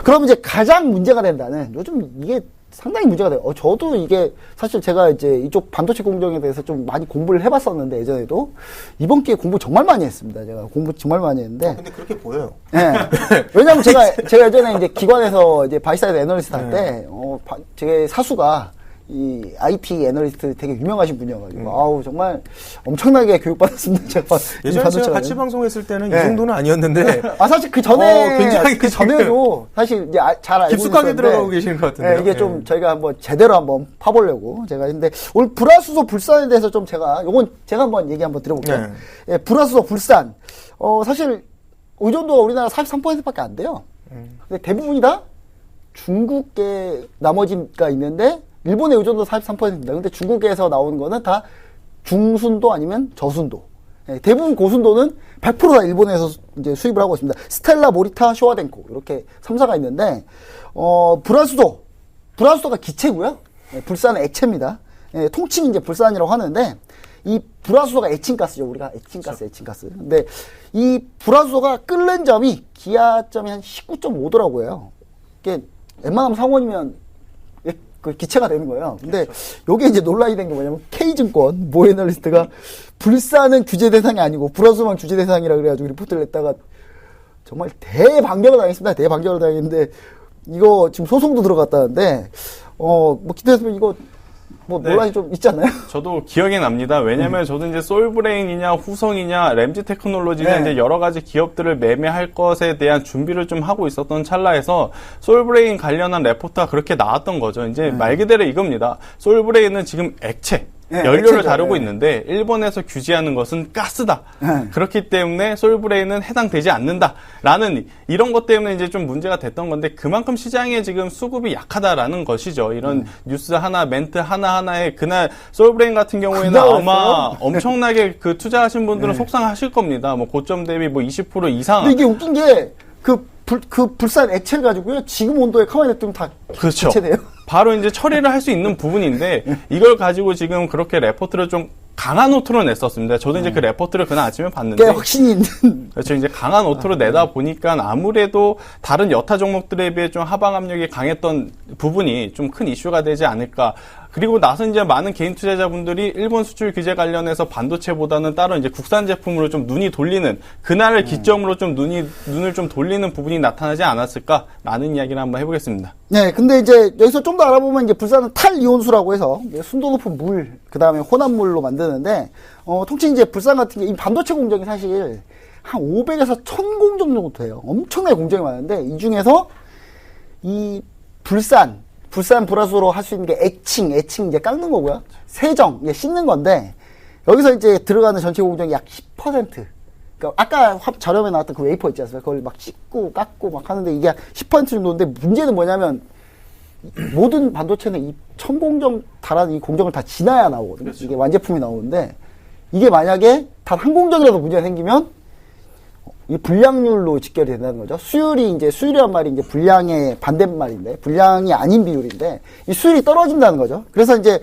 그럼 이제 가장 문제가 된다는, 요즘 이게 상당히 문제가 돼요. 저도 이게 사실 제가 이제 이쪽 반도체 공정에 대해서 좀 많이 공부를 해봤었는데, 예전에도 이번 기회에 공부 정말 많이 했습니다. 제가 공부 정말 많이 했는데. 근데 그렇게 보여요. 네. 왜냐면 제가 예전에 이제 기관에서 이제 바이사이드 애널리스트 할 때, 제 사수가 이 IT 애널리스트 되게 유명하신 분이어가지고, 아우, 정말 엄청나게 교육받았습니다. 제가. 예전에 제가 같이 방송했을 때는 이 정도는 아니었는데. 사실 그 전에, 굉장히 그 전에도 사실 이제 잘 알고 깊숙하게 들어가고 계시는 것 같은데. 이게 좀 저희가 한번 제대로 한번 파보려고 제가 했는데, 오늘 불화수소 불산에 대해서 좀 요건 제가 한번 얘기 한번 드려볼게요. 예, 불화수소 불산. 사실 의존도가 우리나라 43%밖에 안 돼요. 근데 대부분이 다 중국계 나머지가 있는데, 일본의 의존도 43%입니다. 근데 중국에서 나오는 거는 다 중순도 아니면 저순도. 네, 대부분 고순도는 100% 다 일본에서 이제 수입을 하고 있습니다. 스텔라, 모리타, 쇼와덴코. 이렇게 3사가 있는데, 불화수소가 기체고요. 네, 불산은 액체입니다. 네, 통칭 이제 불산이라고 하는데, 이 불화수소가 에칭가스죠. 우리가 에칭가스. 근데 이 불화수소가 끓는 점이 기하점이 한 19.5도라고 해요. 이게 웬만하면 상온이면 그 기체가 되는 거예요. 근데 요게 이제 논란이 된 게 뭐냐면 K증권 모 애널리스트가 불산은 규제 대상이 아니고 불화수소만 규제 대상이라 그래가지고 리포트를 냈다가 정말 대반격을 당했습니다. 대반격을 당했는데 이거 지금 소송도 들어갔다는데 기대해서 이거 논란이 좀 있지 않나요? 저도 기억이 납니다. 왜냐면 저도 이제 솔브레인이냐 후성이냐 램지 테크놀로지냐 이제 여러 가지 기업들을 매매할 것에 대한 준비를 좀 하고 있었던 찰나에서 솔브레인 관련한 레포트가 그렇게 나왔던 거죠. 이제 말 그대로 이겁니다. 솔브레인은 지금 액체, 연료를 액체죠. 다루고 있는데 일본에서 규제하는 것은 가스다. 그렇기 때문에 솔브레인은 해당되지 않는다라는 이런 것 때문에 이제 좀 문제가 됐던 건데 그만큼 시장에 지금 수급이 약하다라는 것이죠. 이런 뉴스 하나, 멘트 하나하나에 그날 솔브레인 같은 경우에는 아마 엄청나게 그 투자하신 분들은 속상하실 겁니다. 뭐 고점 대비 뭐 20% 이상. 근데 이게 웃긴 게 그 불산 액체를 가지고요. 지금 온도에 가만히 냅두면 다 그렇죠. 기체돼요. 바로 이제 처리를 할 수 있는 부분인데 이걸 가지고 지금 그렇게 레포트를 좀 강한 오토로 냈었습니다. 저도 이제 그 레포트를 그날 아침에 봤는데 확신이 있는 그렇죠. 이제 강한 오토로 내다 보니까 아무래도 다른 여타 종목들에 비해 좀 하방 압력이 강했던 부분이 좀 큰 이슈가 되지 않을까. 그리고 나서 이제 많은 개인 투자자분들이 일본 수출 규제 관련해서 반도체보다는 따로 이제 국산 제품으로 좀 눈이 돌리는 그날을 기점으로 좀 눈을 좀 돌리는 부분이 나타나지 않았을까라는 이야기를 한번 해보겠습니다. 네, 근데 이제 여기서 좀 더 알아보면 이제 불산은 탈이온수라고 해서 순도 높은 물, 그 다음에 혼합물로 만드는데, 통칭 이제 불산 같은 게 이 반도체 공정이 사실 한 500에서 1000 공정 정도 돼요. 엄청나게 공정이 많은데, 이 중에서 이 불산 불화수소로 할 수 있는 게 애칭 이제 깎는 거고요. 세정, 이제 씻는 건데, 여기서 이제 들어가는 전체 공정이 약 10%. 그러니까 아까 자료에 나왔던 그 웨이퍼 있지 않습니까? 그걸 막 씻고 깎고 막 하는데 이게 10% 정도인데 문제는 뭐냐면 모든 반도체는 이 천공정 달하는 이 공정을 다 지나야 나오거든요. 그렇죠. 이게 완제품이 나오는데 이게 만약에 단 한 공정이라도 문제가 생기면 이 불량률로 직결이 된다는 거죠. 수율이란 말이 이제 불량의 반대말인데, 불량이 아닌 비율인데, 이 수율이 떨어진다는 거죠. 그래서 이제,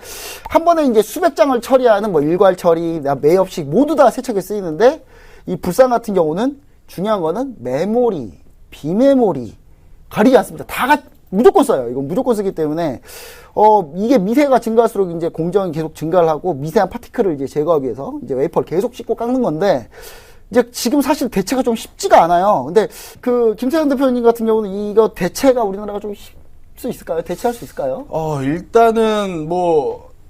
한 번에 이제 수백 장을 처리하는 일괄 처리, 매엽식 모두 다 세척에 쓰이는데, 이 불산 같은 경우는 중요한 거는 메모리, 비메모리, 가리지 않습니다. 무조건 써요. 이건 무조건 쓰기 때문에, 이게 미세가 증가할수록 이제 공정이 계속 증가를 하고, 미세한 파티클을 이제 제거하기 위해서, 이제 웨이퍼를 계속 씻고 깎는 건데, 이제 지금 사실 대체가 좀 쉽지가 않아요. 근데 김태현 대표님 같은 경우는 이거 대체가 우리나라가 좀 수 있을까요? 대체할 수 있을까요? 일단은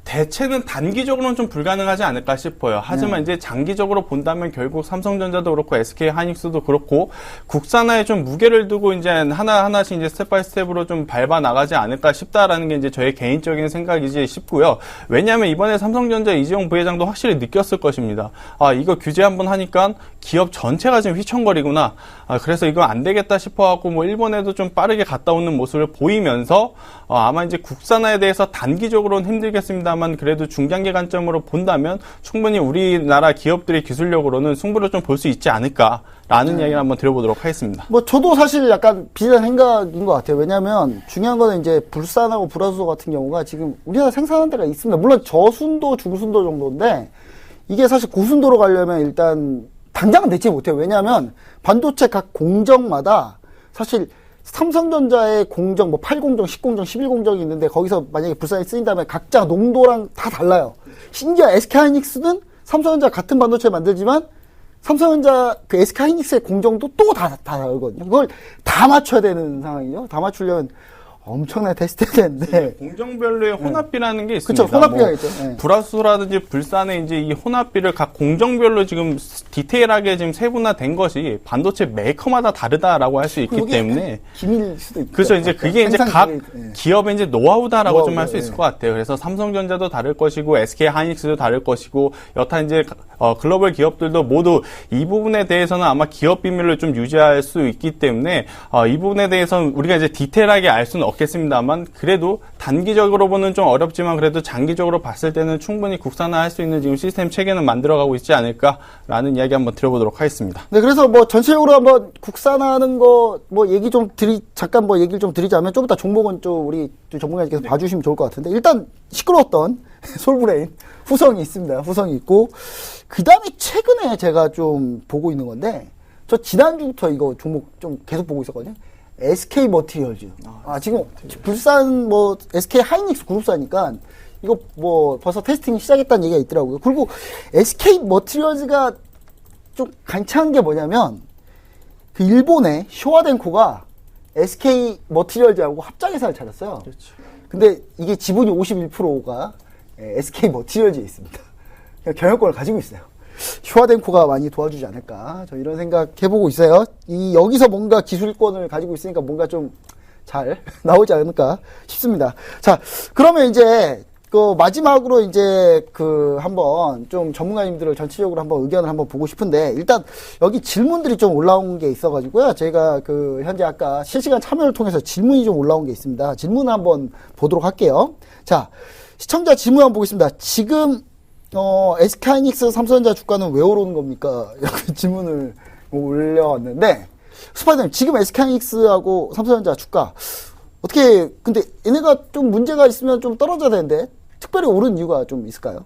대체는 단기적으로는 좀 불가능하지 않을까 싶어요. 하지만 이제 장기적으로 본다면 결국 삼성전자도 그렇고 SK 하이닉스도 그렇고 국산화에 좀 무게를 두고 이제 하나하나씩 이제 스텝 바이 스텝으로 좀 밟아 나가지 않을까 싶다라는 게 이제 저의 개인적인 생각이지 싶고요. 왜냐하면 이번에 삼성전자 이재용 부회장도 확실히 느꼈을 것입니다. 이거 규제 한번 하니까 기업 전체가 지금 휘청거리구나. 그래서 이거 안 되겠다 싶어갖고 일본에도 좀 빠르게 갔다 오는 모습을 보이면서 아마 이제 국산화에 대해서 단기적으로는 힘들겠습니다만 그래도 중장기 관점으로 본다면 충분히 우리나라 기업들의 기술력으로는 승부를 좀 볼 수 있지 않을까라는 이야기를 한번 드려보도록 하겠습니다. 저도 사실 약간 비슷한 생각인 것 같아요. 왜냐하면 중요한 거는 이제 불산하고 불화수소 같은 경우가 지금 우리나라 생산하는 데가 있습니다. 물론 저순도, 중순도 정도인데 이게 사실 고순도로 가려면 일단 당장은 대체 못해요. 왜냐하면 반도체 각 공정마다 사실 삼성전자의 공정, 뭐 8공정, 10공정, 11공정이 있는데 거기서 만약에 불산이 쓰인다면 각자 농도랑 다 달라요. 심지어 SK하이닉스는 삼성전자 같은 반도체를 만들지만 삼성전자 그 SK하이닉스의 공정도 또 다 다르거든요. 그걸 다 맞춰야 되는 상황이죠. 다 맞추려면 엄청나게 테스트해야 되는데. 공정별로의 혼합비라는 게 있습니다. 그렇죠. 혼합비가 있죠. 네. 불화수라든지 불산의 이제 이 혼합비를 각 공정별로 지금 디테일하게 지금 세분화된 것이 반도체 메이커마다 다르다라고 할 수 있기 때문에 기밀일 수도 있고. 그렇죠. 이제 그게 이제 각 기업의 이제 노하우다라고 좀 할 수 네. 있을 것 같아요. 그래서 삼성전자도 다를 것이고 SK 하이닉스도 다를 것이고 여타 이제 글로벌 기업들도 모두 이 부분에 대해서는 아마 기업 비밀을 좀 유지할 수 있기 때문에 이 부분에 대해서는 우리가 이제 디테일하게 알 수는 없겠습니다만 그래도 단기적으로 보는 좀 어렵지만 그래도 장기적으로 봤을 때는 충분히 국산화할 수 있는 지금 시스템 체계는 만들어가고 있지 않을까라는 이야기 한번 드려보도록 하겠습니다. 네, 그래서 뭐 전체적으로 한번 국산화하는 거 뭐 얘기 좀 잠깐 뭐 얘기를 좀 드리자면 좀 이따 종목은 좀 우리 전문가님께서 봐주시면 좋을 것 같은데 일단 시끄러웠던 솔브레인 후성이 있습니다. 후성이 있고 그 다음에 최근에 제가 좀 보고 있는 건데 저 지난주부터 이거 종목 좀 계속 보고 있었거든요. SK 머티리얼즈. 지금 불산 뭐 SK 하이닉스 그룹사니까 이거 뭐 벌써 테스팅 시작했다는 얘기가 있더라고요. 그리고 SK 머티리얼즈가 좀 간창한 게 뭐냐면 그 일본의 쇼와덴코가 SK 머티리얼즈하고 합작 회사를 차렸어요. 그렇죠. 근데 이게 지분이 51%가 SK 머티리얼즈에 있습니다. 경영권을 가지고 있어요. 쇼와덴코가 많이 도와주지 않을까. 저 이런 생각 해보고 있어요. 여기서 뭔가 기술권을 가지고 있으니까 뭔가 좀 잘 나오지 않을까 싶습니다. 자, 그러면 이제 마지막으로 이제 한번 좀 전문가님들을 전체적으로 한번 의견을 한번 보고 싶은데 일단 여기 질문들이 좀 올라온 게 있어가지고요. 저희가 현재 아까 실시간 참여를 통해서 질문이 좀 올라온 게 있습니다. 질문을 한번 보도록 할게요. 자, 시청자 질문 한번 보겠습니다. 지금 SK하이닉스 삼성전자 주가는 왜 오르는 겁니까? 이렇게 질문을 올려왔는데 스파이더님 지금 SK하이닉스하고 삼성전자 주가 어떻게 근데 얘네가 좀 문제가 있으면 좀 떨어져야 되는데 특별히 오른 이유가 좀 있을까요?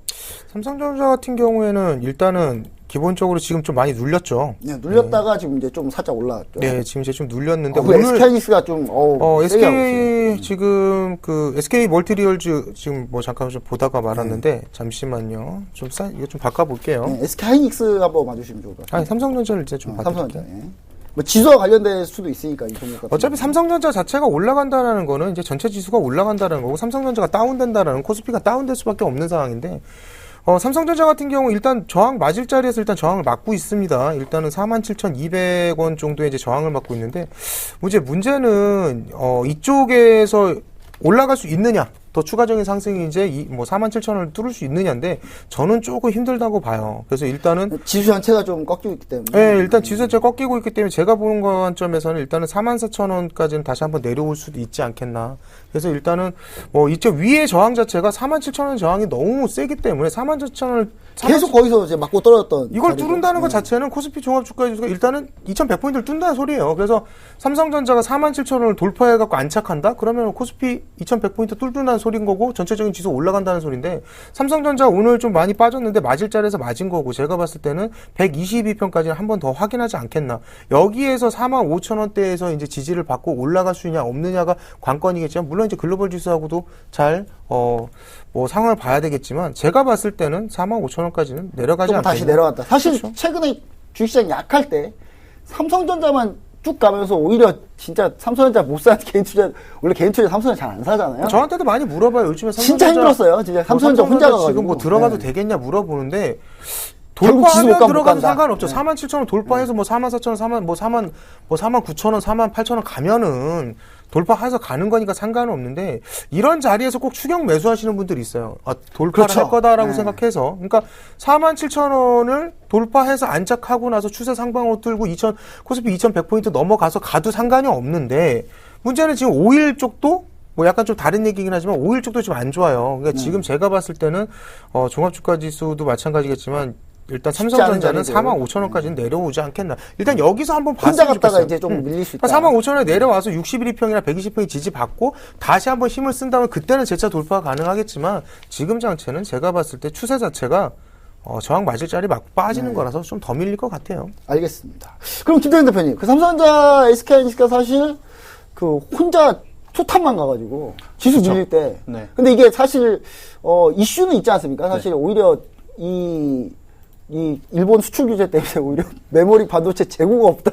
삼성전자 같은 경우에는 일단은 기본적으로 지금 좀 많이 눌렸죠. 네, 눌렸다가 지금 이제 좀 살짝 올라왔죠. 네, 지금 이제 좀 눌렸는데 오늘 SK하이닉스가 좀 SK 지금 SK 멀티리얼즈 지금 뭐 잠깐 좀 보다가 말았는데 잠시만요. 이거 좀 바꿔볼게요. 네, SK하이닉스 한번 봐주시면 좋을 것 같아요. 아니 삼성전자를 이제 좀 삼성전자. 뭐 지수와 관련될 수도 있으니까 이 종목 같은 어차피 삼성전자 자체가 올라간다라는 거는 이제 전체 지수가 올라간다는 거고 삼성전자가 다운된다라는 코스피가 다운될 수밖에 없는 상황인데 삼성전자 같은 경우 일단 저항 맞을 자리에서 일단 저항을 막고 있습니다. 일단은 47,200원 정도의 이제 저항을 막고 있는데 문제는 이쪽에서 올라갈 수 있느냐 더 추가적인 상승이 이제 47,000원을 뚫을 수 있느냐인데 저는 조금 힘들다고 봐요. 그래서 일단은 지수 전체가 좀 꺾이고 있기 때문에 네, 일단 지수 자체가 꺾이고 있기 때문에 제가 보는 관점에서는 일단은 44,000원까지는 다시 한번 내려올 수도 있지 않겠나. 그래서 일단은 이쪽 위에 저항 자체가 47,000원 저항이 너무 세기 때문에 47,000원을 계속 거기서 이제 맞고 떨어졌던 이걸 자리죠. 뚫는다는 것 자체는 코스피 종합주가지수가 일단은 2,100포인트를 뚫는다는 소리예요. 그래서 삼성전자가 47,000원을 돌파해갖고 안착한다? 그러면 코스피 2,100포인트 뚫는다는 소리인 거고 전체적인 지수 올라간다는 소리인데 삼성전자 오늘 좀 많이 빠졌는데 맞을 자리에서 맞은 거고 제가 봤을 때는 122편까지는 한 번 더 확인하지 않겠나. 여기에서 45,000원대에서 이제 지지를 받고 올라갈 수 있냐 없느냐가 관건이겠지만 물론 이제 글로벌 지수하고도 잘 상황을 봐야 되겠지만 제가 봤을 때는 45,000원까지는 내려가지 않겠나. 다시 내려왔다. 사실 그렇죠. 최근에 주식시장 약할 때 삼성전자만 쭉 가면서 오히려 진짜 삼성전자 못 사는 개인 투자 원래 개인 투자 삼성전자 잘 안 사잖아요. 저한테도 많이 물어봐요. 요즘에 진짜 힘들었어요. 진짜 삼성전자 혼자 가가지고 지금 뭐 들어가도 되겠냐 물어보는데 결국 지수 못 돌파하면 가면 들어가도 못 간다. 상관없죠. 47,000원 돌파해서 44,000원, 49,000원, 48,000원 가면은 돌파해서 가는 거니까 상관은 없는데 이런 자리에서 꼭 추격 매수하시는 분들이 있어요. 돌파를 그렇죠. 할 거다라고 생각해서 그러니까 47,000원을 돌파해서 안착하고 나서 추세 상방으로 뚫고 코스피 2,100포인트 넘어가서 가도 상관이 없는데 문제는 지금 5일 쪽도 약간 좀 다른 얘기긴 하지만 5일 쪽도 좀 안 좋아요. 그러니까 지금 제가 봤을 때는 종합주가지수도 마찬가지겠지만 일단 삼성전자는 45,000원까지는 내려오지 않겠나. 일단 여기서 한번 혼자 봤으면 갔다가 좋겠어요. 이제 좀 밀릴 수 있다. 45,000원에 내려와서 61평이나 120평이 지지받고 다시 한번 힘을 쓴다면 그때는 재차 돌파가 가능하겠지만 지금 장체는 제가 봤을 때 추세 자체가 저항 맞을 자리 막 빠지는 거라서 좀 더 밀릴 것 같아요. 알겠습니다. 그럼 김태현 대표님, 삼성전자 SK하이닉스가 사실 그 혼자 투탑만 가가지고 지수 그쵸. 밀릴 때. 네. 근데 이게 사실 이슈는 있지 않습니까? 사실 오히려 이 일본 수출 규제 때문에 오히려 메모리 반도체 재고가 없다.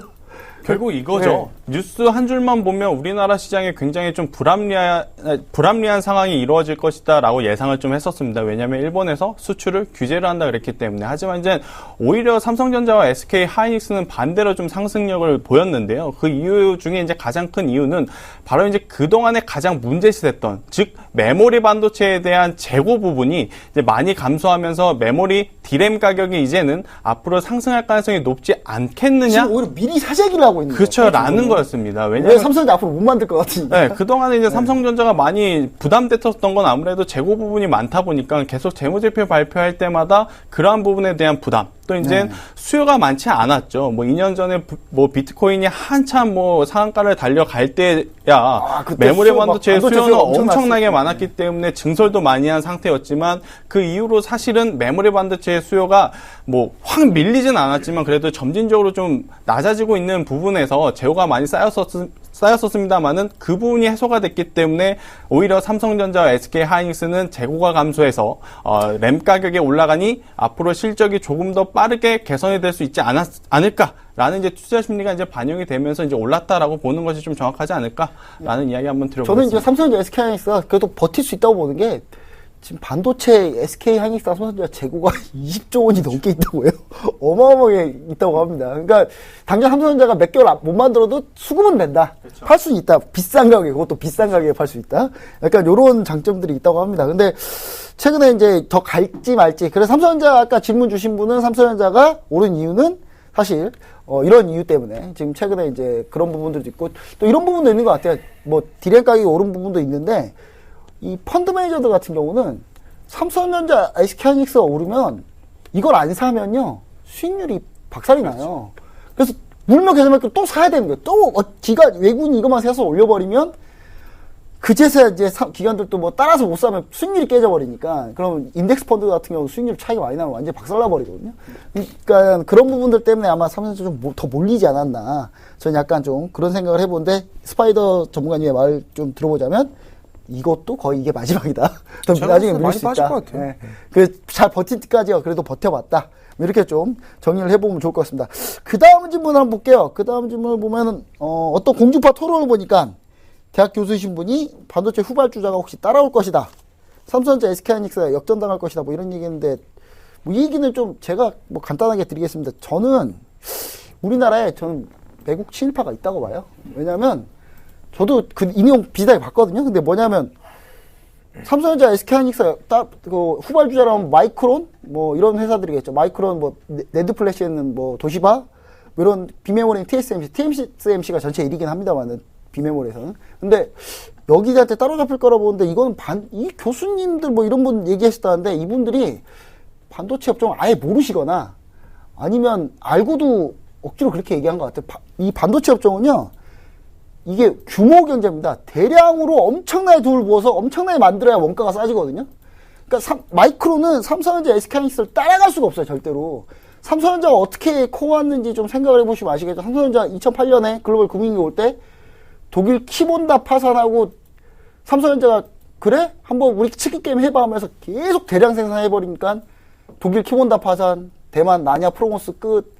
결국 이거죠. 뉴스 한 줄만 보면 우리나라 시장에 굉장히 좀 불합리한 상황이 이루어질 것이다라고 예상을 좀 했었습니다. 왜냐하면 일본에서 수출을 규제를 한다 그랬기 때문에. 하지만 이제 오히려 삼성전자와 SK 하이닉스는 반대로 좀 상승력을 보였는데요. 그 이유 중에 이제 가장 큰 이유는 바로 이제 그동안에 가장 문제시됐던, 즉 메모리 반도체에 대한 재고 부분이 이제 많이 감소하면서 메모리 D램 가격이 이제는 앞으로 상승할 가능성이 높지 않겠느냐? 지금 오히려 미리 사재기를 하고 있는 그렇죠. 거예요. 라는 거였습니다. 왜 왜냐하면 삼성전자 앞으로 못 만들 것 같으니까. 네, 그동안에 이제 삼성전자가 많이 부담됐었던 건 아무래도 재고 부분이 많다 보니까 계속 재무제표 발표할 때마다 그러한 부분에 대한 부담, 또 이제 수요가 많지 않았죠. 뭐 2년 전에 뭐 비트코인이 한참 뭐 상한가를 달려갈 때야 그때 메모리 수요 막 반도체의 반도체 수요는 수요가 엄청났었죠. 엄청나게 많았기 때문에 증설도 많이 한 상태였지만 그 이후로 사실은 메모리 반도체의 수요가 뭐 확 밀리진 않았지만 그래도 점진적으로 좀 낮아지고 있는 부분에서 재고가 많이 쌓였었습니다만은 그 부분이 해소가 됐기 때문에 오히려 삼성전자와 SK 하이닉스는 재고가 감소해서 램 가격이 올라가니 앞으로 실적이 조금 더 빠르게 개선이 될 수 있지 않을까라는 이제 투자 심리가 이제 반영이 되면서 이제 올랐다라고 보는 것이 좀 정확하지 않을까라는 이야기 한번 저는 드려보겠습니다. 이제 삼성전자 SK 하이닉스가 그래도 버틸 수 있다고 보는 게 지금 반도체 SK 하이닉스와 삼성전자 재고가 20조 원이 넘게 있다고 해요. 어마어마하게 있다고 합니다. 그러니까 당장 삼성전자가 몇 개월 못 만들어도 수급은 된다. 팔 수는 있다. 비싼 가격에, 그것도 비싼 가격에 팔 수 있다. 약간 요런 장점들이 있다고 합니다. 근데 최근에 이제 더 갈지 말지. 그래서 삼성전자 아까 질문 주신 분은 삼성전자가 오른 이유는 사실 이런 이유 때문에 지금 최근에 이제 그런 부분들도 있고 또 이런 부분도 있는 것 같아요. 뭐 디램 가격이 오른 부분도 있는데 이 펀드 매니저들 같은 경우는 삼성전자, SK하이닉스가 오르면 이걸 안 사면요 수익률이 박살이 나요. 그래서 물면 계산할 또 사야 되는 거예요. 또 외국인이 이것만 사서 올려버리면 그제서야 이제 기관들도 뭐 따라서 못 사면 수익률이 깨져버리니까 그럼 인덱스 펀드 같은 경우 수익률 차이가 많이 나면 완전히 박살나버리거든요. 그러니까 그런 부분들 때문에 아마 삼성전자 좀 더 몰리지 않았나. 저는 약간 좀 그런 생각을 해보는데 스파이더 전문가님의 말 좀 들어보자면 이것도 거의 이게 마지막이다. 나중에 밀릴 수 있다. 것 같아요. 네. 잘 버틴 때까지요. 그래도 버텨봤다. 이렇게 좀 정리를 해보면 좋을 것 같습니다. 그 다음 질문을 한번 볼게요. 그 다음 질문을 보면은 어떤 공중파 토론을 보니까 대학 교수이신 분이 반도체 후발주자가 혹시 따라올 것이다. 삼성전자, SK하이닉스가 역전당할 것이다. 뭐 이런 얘기했는데 뭐 이 얘기는 좀 제가 뭐 간단하게 드리겠습니다. 저는 우리나라에 저는 외국 친일파가 있다고 봐요. 왜냐하면 저도 그 인용 비슷하게 봤거든요. 근데 뭐냐면 삼성전자, SK하이닉스 그 후발주자라면 마이크론 뭐 이런 회사들이겠죠. 마이크론 뭐 네드 플래시에는 뭐 도시바 뭐 이런 비메모리는 TSMC가 전체 1위긴 합니다만은 비메모리에서는. 근데 여기한테 따로잡힐 거라 보는데 이건 이 교수님들 뭐 이런 분 얘기하셨다는데 이분들이 반도체 업종을 아예 모르시거나 아니면 알고도 억지로 그렇게 얘기한 것 같아요. 이 반도체 업종은요. 이게 규모 경제입니다. 대량으로 엄청나게 돈을 부어서 엄청나게 만들어야 원가가 싸지거든요. 그러니까 마이크론은 삼성전자, SK하이닉스를 따라갈 수가 없어요. 절대로. 삼성전자가 어떻게 커왔는지 좀 생각을 해보시면 아시겠죠. 삼성전자 2008년에 글로벌 금융위기 올 때 독일 키본다 파산하고 삼성전자가 그래? 한번 우리 치킨 게임 해봐 하면서 계속 대량 생산해버리니까 독일 키본다 파산, 대만 나냐 프로모스 끝,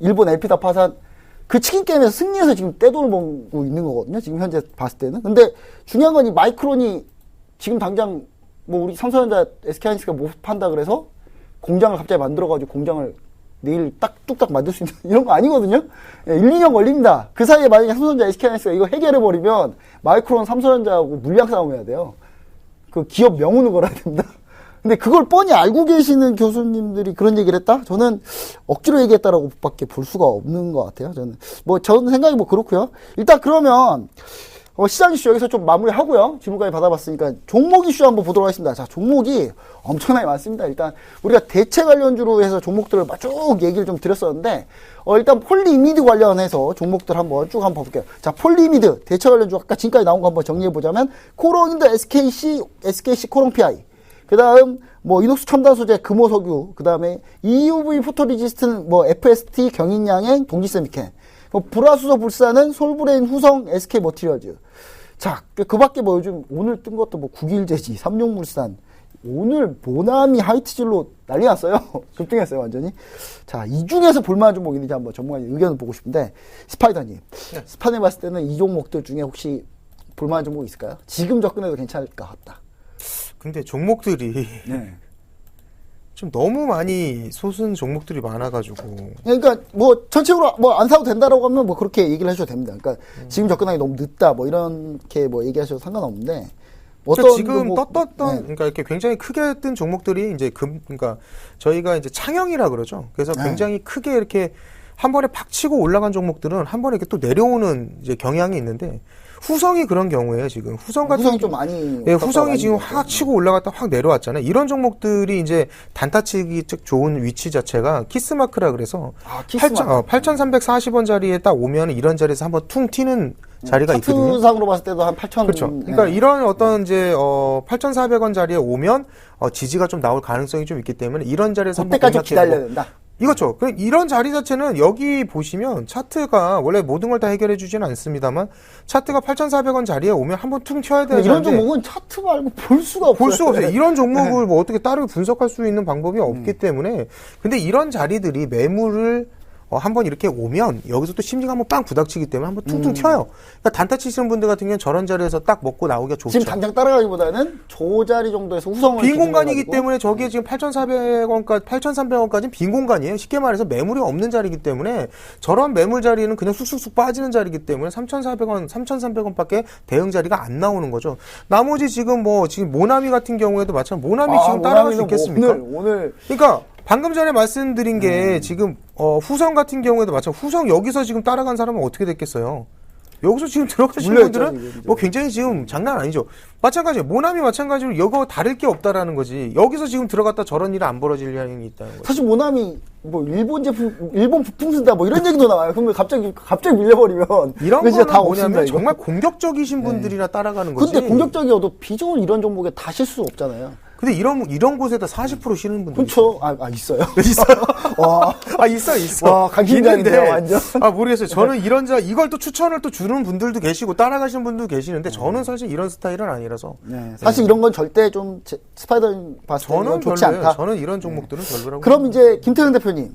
일본 엘피다 파산. 그 치킨 게임에서 승리해서 지금 떼돈을 벌고 있는 거거든요. 지금 현재 봤을 때는. 근데 중요한 건 이 마이크론이 지금 당장 뭐 우리 삼성전자, SK하이닉스가 못 판다 그래서 공장을 갑자기 만들어가지고 공장을 내일 뚝딱 만들 수 있는 이런 거 아니거든요. 1, 2년 걸립니다. 그 사이에 만약에 삼성전자, SK하이닉스가 이거 해결해버리면 마이크론, 삼성전자하고 물량 싸움해야 돼요. 그 기업 명운을 걸어야 됩니다. 근데 그걸 뻔히 알고 계시는 교수님들이 그런 얘기를 했다? 저는 억지로 얘기했다라고 밖에 볼 수가 없는 것 같아요. 저는 생각이 뭐 그렇고요. 일단 그러면 시장 이슈 여기서 좀 마무리하고요. 질문까지 받아봤으니까 종목 이슈 한번 보도록 하겠습니다. 자, 종목이 엄청나게 많습니다. 일단 우리가 대체 관련주로 해서 종목들을 쭉 얘기를 좀 드렸었는데 일단 폴리미드 관련해서 종목들 한번 쭉 한번 볼게요. 자, 폴리미드 대체 관련주 아까 지금까지 나온 거 한번 정리해보자면 코롱인드 SKC 코롱 PI 그 다음, 뭐, 이녹스 첨단 소재, 금호석유, 그 다음에 EUV 포토리지스트는 뭐, FST, 경인양행, 동지세미캔. 불화수소 불사는 솔브레인, 후성, SK 머티리얼즈. 자, 그 밖에 뭐 요즘 오늘 뜬 것도 뭐 국일제지, 삼룡물산, 오늘 모나미, 하이트질로 난리 났어요. 급등했어요, 완전히. 자, 이 중에서 볼만한 종목이 있는지 한번 전문가님 의견을 보고 싶은데, 스파이더님. 스파이더님 봤을 때는 이 종목들 중에 혹시 볼만한 종목이 있을까요? 지금 접근해도 괜찮을 것 같다. 근데 종목들이 네. 좀 너무 많이 솟은 종목들이 많아가지고. 그러니까 뭐 전체적으로 뭐 안 사도 된다라고 하면 뭐 그렇게 얘기를 하셔도 됩니다. 그러니까 지금 접근하기 너무 늦다 뭐 이렇게 뭐 얘기하셔도 상관없는데 그러니까 지금 종목, 떴던 네. 그러니까 이렇게 굉장히 크게 뜬 종목들이 이제 그러니까 저희가 이제 창형이라 그러죠. 그래서 네. 굉장히 크게 이렇게 한 번에 팍 치고 올라간 종목들은 한 번에 이렇게 또 내려오는 이제 경향이 있는데 후성이 그런 경우에요. 지금 후성 같은 후성이 좀 많이 예, 후성이 지금 확 치고 올라갔다 확 내려왔잖아요. 이런 종목들이 이제 단타치기 즉 좋은 위치 자체가 키스마크라 그래서 키스마크. 8,340원 자리에 딱 오면 이런 자리에서 한번 퉁 튀는 자리가 있거든요. 차트상으로 봤을 때도 한 8,000원. 그렇죠. 그러니까 이런 어떤 이제 8,400원 자리에 오면 지지가 좀 나올 가능성이 좀 있기 때문에 이런 자리에서 한번 그때까지 공략해보고. 기다려야 된다. 이거죠. 이런 자리 자체는 여기 보시면 차트가 원래 모든 걸 다 해결해 주지는 않습니다만 차트가 8,400원 자리에 오면 한번 퉁 튀어야 되는데 이런 종목은 차트 말고 볼 수가 없어요. 볼 수가 없어요. 이런 종목을 뭐 어떻게 따로 분석할 수 있는 방법이 없기 때문에 근데 이런 자리들이 매물을 한번 이렇게 오면 여기서 또 심리가 한번 빵 부닥치기 때문에 한번 퉁퉁 튀어요. 그러니까 단타 치시는 분들 같은 경우는 저런 자리에서 딱 먹고 나오기가 좋죠. 지금 당장 따라가기보다는 저 자리 정도에서 후성을 빈 공간이기 기준으로 때문에 저기에 지금 8,400원까지 8,300원까지는 빈 공간이에요. 쉽게 말해서 매물이 없는 자리이기 때문에 저런 매물 자리는 그냥 쑥쑥쑥 빠지는 자리이기 때문에 3,400원, 3,300원밖에 대응 자리가 안 나오는 거죠. 나머지 지금 지금 모나미 같은 경우에도 마찬가지. 모나미 지금 따라갈 수 있겠습니까? 오늘 그러니까 방금 전에 말씀드린 게 지금 후성 같은 경우에도 마찬가지. 후성 여기서 지금 따라간 사람은 어떻게 됐겠어요? 여기서 지금 들어가신 물려있죠, 분들은 지금. 뭐 굉장히 지금 장난 아니죠. 마찬가지예요. 모나미 마찬가지로 이거 다를 게 없다라는 거지. 여기서 지금 들어갔다 저런 일이 안 벌어질 일이 있다는 거죠. 사실 모나미 뭐 일본 제품, 일본 부품 쓴다 뭐 이런 얘기도 나와요. 그러면 갑자기 밀려버리면 이런 이거 진짜 거는 다 뭐냐면 없습니다, 이거. 정말 공격적이신 분들이나 따라가는 거지. 근데 공격적이어도 비중은 이런 종목에 다 실 수 없잖아요. 근데 이런 곳에다 40% 쉬는 분들 그렇죠. 있어요. 있어요. 와, 있어. 와, 강심장인데요, 있는데, 완전. 모르겠어요. 저는 이걸 또 추천을 또 주는 분들도 계시고 따라가시는 분도 계시는데 저는 사실 이런 스타일은 아니라서. 네, 사실 이런 건 절대 좀 스파이더 봤을 때는 저는 좋지 별로예요. 않다. 저는 이런 종목들은 별로라고. 그럼 이제 김태현 대표님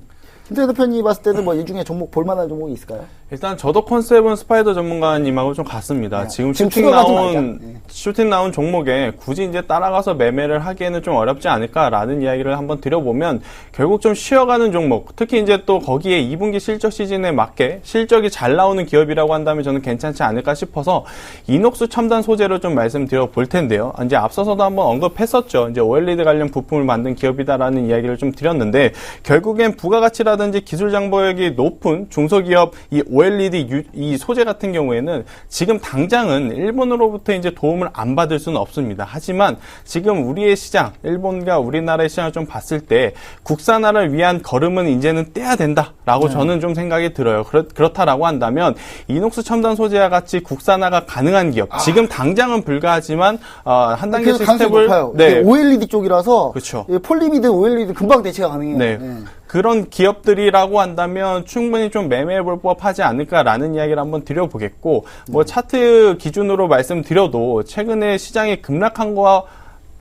봤을 때는 뭐 이 중에 볼만한 종목이 있을까요? 일단 저도 컨셉은 스파이더 전문가님하고 좀 같습니다. 네. 지금 지금 슈팅 추격하지 나온 말자. 네. 슈팅 나온 종목에 굳이 이제 따라가서 매매를 하기에는 좀 어렵지 않을까라는 이야기를 한번 드려보면 결국 좀 쉬어가는 종목, 특히 이제 또 거기에 2분기 실적 시즌에 맞게 실적이 잘 나오는 기업이라고 한다면 저는 괜찮지 않을까 싶어서 이녹스 첨단 소재로 좀 말씀드려 볼 텐데요. 이제 앞서서도 한번 언급했었죠. 이제 OLED 관련 부품을 만든 기업이다라는 이야기를 좀 드렸는데 결국엔 부가가치라든지 기술 장벽이 높은 중소기업 이 OLED 이 소재 같은 경우에는 지금 당장은 일본으로부터 이제 도움을 안 받을 수는 없습니다. 하지만 지금 우리의 시장, 일본과 우리나라의 시장을 좀 봤을 때 국산화를 위한 걸음은 이제는 떼야 된다라고 저는 좀 생각이 들어요. 그렇다라고 한다면 이녹스 첨단 소재와 같이 국산화가 가능한 기업, 지금 당장은 불가하지만 한 단계 가능성이 높아요. 네. OLED 쪽이라서 그렇죠. 폴리미든 OLED 금방 대체가 가능해요. 네. 그런 기업들이라고 한다면 충분히 좀 매매해 볼 법하지 않을까라는 이야기를 한번 드려보겠고, 뭐 차트 기준으로 말씀드려도 최근에 시장이 급락한 거와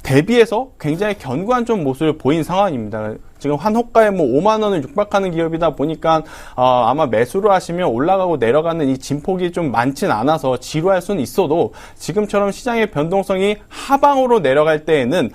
대비해서 굉장히 견고한 좀 모습을 보인 상황입니다. 지금 한 호가에 뭐 5만 원을 육박하는 기업이다 보니까 아마 매수를 하시면 올라가고 내려가는 이 진폭이 좀 많진 않아서 지루할 수는 있어도 지금처럼 시장의 변동성이 하방으로 내려갈 때에는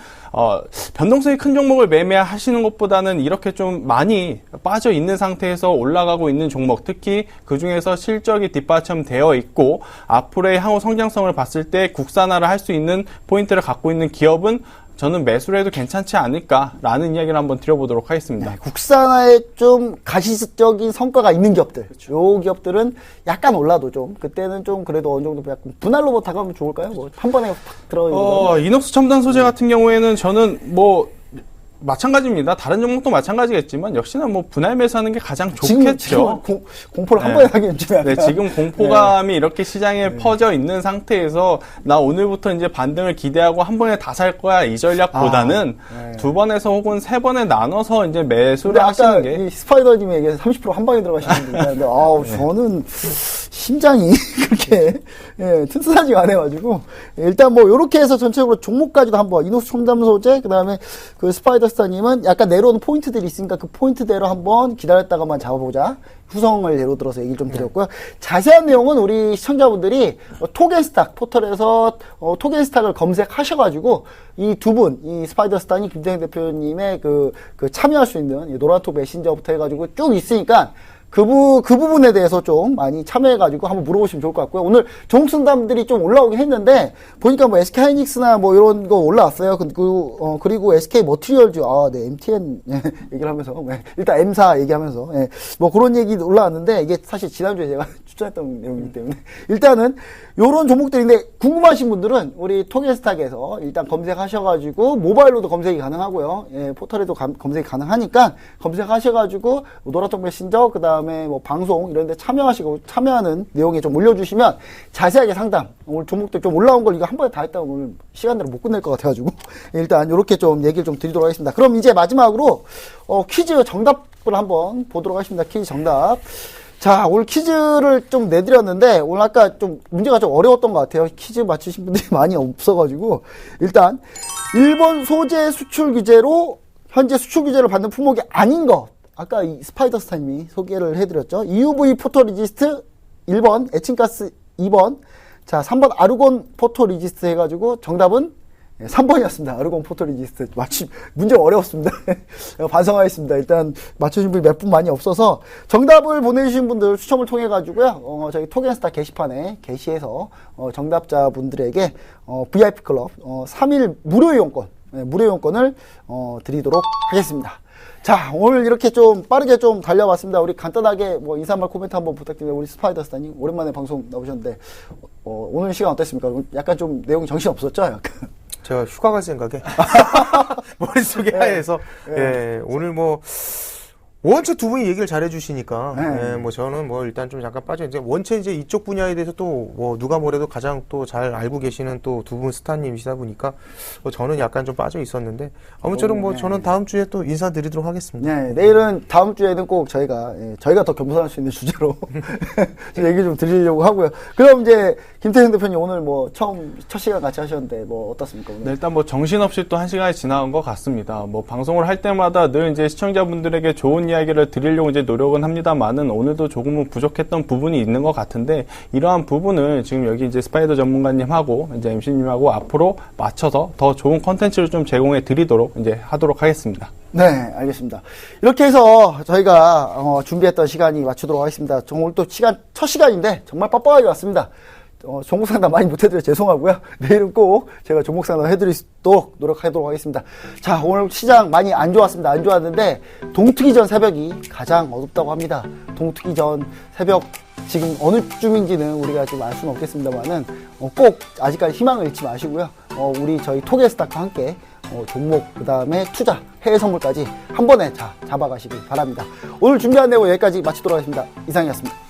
변동성이 큰 종목을 매매하시는 것보다는 이렇게 좀 많이 빠져 있는 상태에서 올라가고 있는 종목, 특히 그 중에서 실적이 뒷받침되어 있고 앞으로의 향후 성장성을 봤을 때 국산화를 할 수 있는 포인트를 갖고 있는 기업은 저는 매수를 해도 괜찮지 않을까라는 이야기를 한번 드려보도록 하겠습니다. 네, 국산화에 좀 가시적인 성과가 있는 기업들, 요 기업들은 약간 올라도 좀 그때는 좀 그래도 어느 정도 약간 분할로 다가오면 좋을까요? 뭐 한 번에 팍 들어있는 이녹스 첨단 소재 같은 경우에는 저는 뭐 마찬가지입니다. 다른 종목도 마찬가지겠지만 역시나 뭐 분할 매수하는 게 가장 지금 좋겠죠. 공포를 한 네. 번에 하기엔 좀 약간. 네, 지금 공포감이 이렇게 시장에 퍼져 있는 상태에서 나 오늘부터 이제 반등을 기대하고 한 번에 다 살 거야 이 전략보다는 네. 두 번에서 혹은 세 번에 나눠서 이제 근데 매수를 아까 하시는 게 이 스파이더님이 얘기해서 30%한 방에 들어가시는 분이 있는데, 저는 심장이 그렇게, 튼튼하지가 않아가지고, 일단 뭐, 요렇게 해서 전체적으로 종목까지도 한번, 이노스 첨단 소재, 그 다음에 그 스파이더스타님은 약간 내려오는 포인트들이 있으니까 그 포인트대로 한번 기다렸다가만 잡아보자. 후성을 예로 들어서 얘기를 좀 드렸고요. 자세한 내용은 우리 시청자분들이 토겐스탁 포털에서 토겐스탁을 검색하셔가지고 이 두 분, 이 스파이더스타님 김태형 대표님의 그 참여할 수 있는 이 노란톡 메신저부터 해가지고 쭉 있으니까 그 부분에 대해서 좀 많이 참여해가지고 한번 물어보시면 좋을 것 같고요. 오늘 종목 상담들이 좀 올라오긴 했는데, 보니까 뭐 SK 하이닉스나 뭐 이런 거 올라왔어요. 그리고 SK 머티리얼즈, 네, MTN 얘기를 하면서, 일단 M사 얘기하면서, 뭐 그런 얘기 올라왔는데, 이게 사실 지난주에 제가 추천했던 내용이기 때문에, 일단은 요런 종목들인데, 궁금하신 분들은 우리 토겐스탁에서 일단 검색하셔가지고, 모바일로도 검색이 가능하고요. 포털에도 검색이 가능하니까, 검색하셔가지고, 노란톡 메신저, 그 다음에 뭐 방송 이런 데 참여하는 내용에 좀 올려주시면 자세하게 상담, 오늘 종목들 좀 올라온 걸 이거 한 번에 다 했다고 오늘 시간대로 못 끝낼 것 같아가지고 일단 이렇게 좀 얘기를 좀 드리도록 하겠습니다. 그럼 이제 마지막으로 퀴즈 정답을 한번 보도록 하겠습니다. 퀴즈 정답. 자, 오늘 퀴즈를 좀 내드렸는데 오늘 아까 좀 문제가 좀 어려웠던 것 같아요. 퀴즈 맞추신 분들이 많이 없어가지고 일단 일본 소재 수출 규제로 현재 수출 규제를 받는 품목이 아닌 것, 아까 이 스파이더스타님이 소개를 해드렸죠. EUV 포토리지스트 1번, 에칭가스 2번, 자 3번 아르곤 포토리지스트 해가지고 정답은 3번이었습니다. 아르곤 포토리지스트. 문제가 어려웠습니다. 반성하겠습니다. 일단 맞추신 분이 몇 분 많이 없어서 정답을 보내주신 분들 추첨을 통해 가지고요. 저희 토겐스타 게시판에 게시해서 정답자분들에게 VIP 클럽 3일 무료 이용권을 드리도록 하겠습니다. 자, 오늘 이렇게 좀 빠르게 좀 달려봤습니다. 우리 간단하게 뭐 인사 말 코멘트 한번 부탁드립니다. 우리 스파이더스타님 오랜만에 방송 나오셨는데 오늘 시간 어땠습니까? 약간 좀 내용이 정신 없었죠? 약간. 제가 휴가 갈 생각에 머릿속이 하얘서 오늘 뭐 원체 두 분이 얘기를 잘해 주시니까 뭐 저는 뭐 일단 좀 잠깐 빠져 이제 원체 이제 이쪽 분야에 대해서 또 뭐 누가 뭐래도 가장 또 잘 알고 계시는 또 두 분 스타님이시다 보니까 저는 약간 좀 빠져 있었는데 아무쪼록 뭐 저는 다음 주에 또 인사드리도록 하겠습니다. 네, 내일은 다음 주에는 꼭 저희가 더 겸손할 수 있는 주제로 얘기 좀 드리려고 하고요. 그럼 이제 김태형 대표님 오늘 뭐 첫 시간 같이 하셨는데 뭐 어떻습니까? 오늘? 네, 일단 뭐 정신없이 또 한 시간이 지나간 것 같습니다. 뭐 방송을 할 때마다 늘 이제 시청자분들에게 좋은 이야기를 드리려고 이제 노력은 합니다만은 오늘도 조금은 부족했던 부분이 있는 것 같은데 이러한 부분을 지금 여기 이제 스파이더 전문가님하고 이제 MC님하고 앞으로 맞춰서 더 좋은 컨텐츠를 좀 제공해 드리도록 이제 하도록 하겠습니다. 네, 알겠습니다. 이렇게 해서 저희가 준비했던 시간이 맞추도록 하겠습니다. 오늘 또 첫 시간인데 정말 빡빡하게 왔습니다. 종목 상담 많이 못해드려 죄송하고요. 내일은 꼭 제가 종목 상담 해드릴 수 있도록 노력하도록 하겠습니다. 자, 오늘 시장 많이 안 좋았습니다. 안 좋았는데 동트기 전 새벽이 가장 어둡다고 합니다. 동트기 전 새벽 지금 어느 쯤인지는 우리가 지금 알 수는 없겠습니다만은 꼭 아직까지 희망을 잃지 마시고요. 우리 저희 토게스탁과 함께 종목 그 다음에 투자 해외 선물까지 한 번에 잡아가시길 바랍니다. 오늘 준비한 내용 여기까지 마치도록 하겠습니다. 이상이었습니다.